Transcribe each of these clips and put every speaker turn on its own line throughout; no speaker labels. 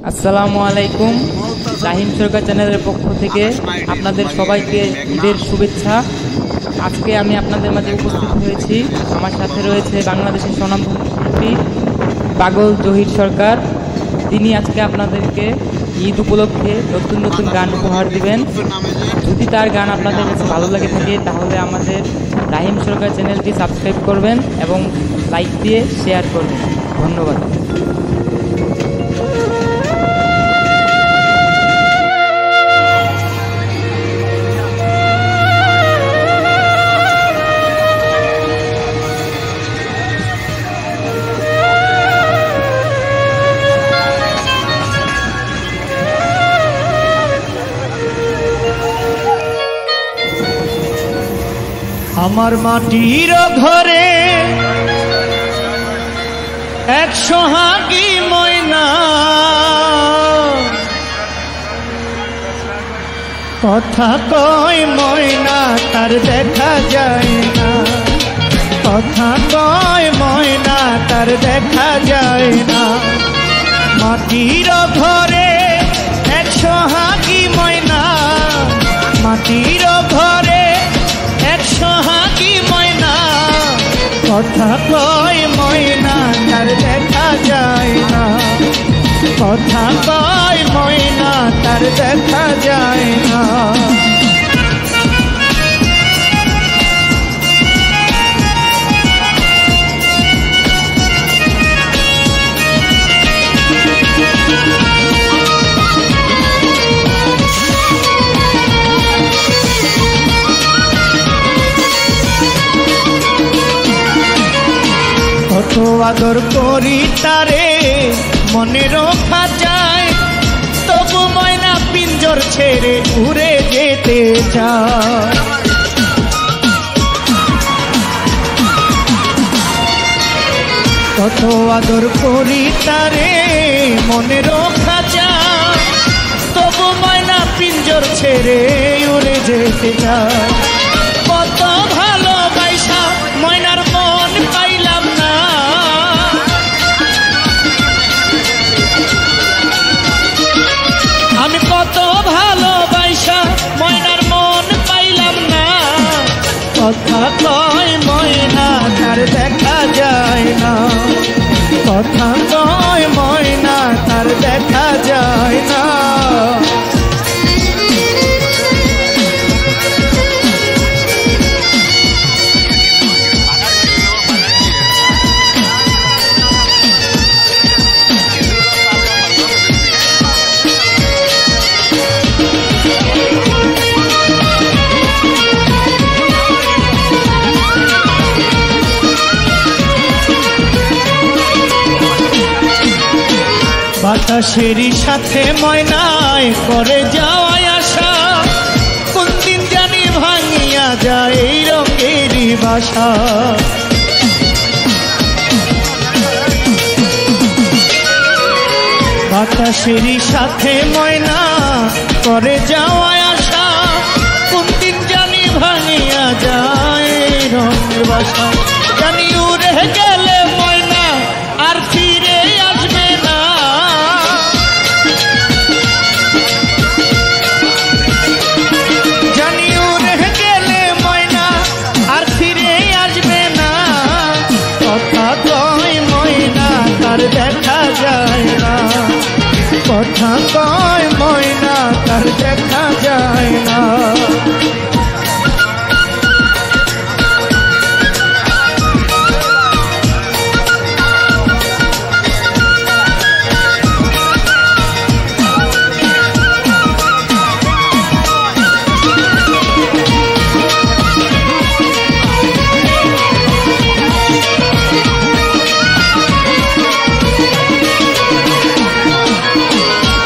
আসসালামু আলাইকুম। রাহিম সরকার চ্যানেলের পক্ষ থেকে আপনাদের সবাইকে ঈদের শুভেচ্ছা। আজকে আমি আপনাদের মাঝে উপস্থিত হয়েছি। আমার সাথে রয়েছে বাংলাদেশের স্বনামধন্য পাগল জহির সরকার। তিনি আজকে আপনাদেরকে ঈদ উপলক্ষে নতুন নতুন গান উপহার দিবেন। যদি তার গান আপনাদের কাছে ভালো লাগে থাকে তাহলে আমাদের রাহিম সরকার চ্যানেলটি সাবস্ক্রাইব করবেন এবং লাইক দিয়ে শেয়ার করবেন। ধন্যবাদ।
আমার মাটির ঘরে এক সোহাগী ময়না, কথা কয় ময়না তার দেখা যায় না, কথা কয় ময়না তার দেখা যায় না। মাটির ঘরে এক সোহাগী ময়না, মাটির ঘরে এক সোহাগী ময়না, কথা কয় ময়না তার দেখা যায় না, কথা কয় ময়না তার দেখা যায় না। কত আদর করি তারে মনে রক্ষা যায়, তবু ময়না পিঞ্জর ছেড়ে উড়ে যেতে চায়। কত আদর করি তারে মনে রক্ষা যায়, তবু ময়না পিঞ্জর ছেড়ে উড়ে যেতে চায়। কত ভালোবাসা ময়নার মন পাইলাম না, আমি কত ভালোবাসা ময়নার মন পাইলাম না, কথা কয় ময়না তার দেখা যায় না, কথা কয় ময়না তার দেখা যায় না। বাতাসেরই সাথে ময়নায় করে যাওয়ায় আশা, কোন দিন জানি ভাঙিয়া যায় এই রঙেরই বাসা। বাতাসেরই সাথে ময়না করে যাওয়ায় আশা, কোন দিন জানি ভাঙিয়া যায় এই রঙের বাসা। জানি উড়ে গেলে ময়না আর ফিরে আসবে না, জানি উড়ে গেলে ময়না আর ফিরে আসবে না, কথা কয় ময়না তার দেখা যায় না, কথা কয় ময়না তার দেখা যায় না।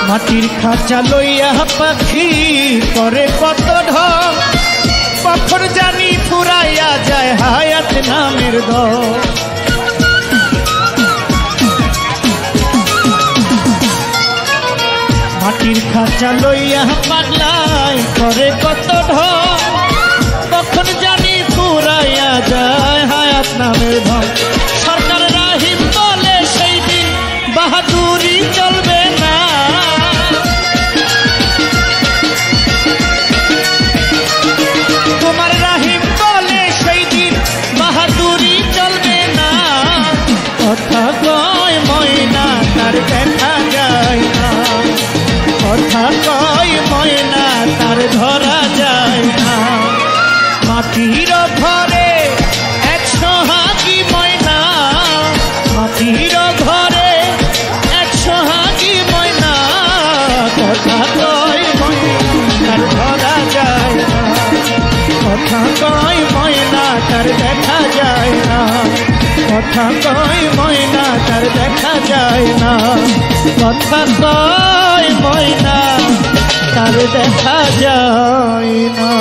মাটির খাঁচা লইয়া পাখি করে কত ঢং, কখন জানি ফুরাইয়া যায় হায়াত নামের দল। মাটির খাঁচা লইয়া পাগলাই করে কত ঢং, কখন জানি ফুরাইয়া যায় হায়াত নামের ধন। সরকার রাহিম বলে সেই দিন বাহাদুরি চলবে না, কয় ময়না তার দেখা যায় না, কথা কয় ময়না তার ধরা যায় না। মাটির ঘরে এক সোহাগী ময়না, মাটির ঘরে এক সোহাগী ময়না, কথা কয় ময়না তার ধরা যায় না, কথা কয় ময়না তার দেখা যায় না, কথা কয় ময়না তার দেখা যায় না, কথা কয় ময়না তার দেখা যায় না।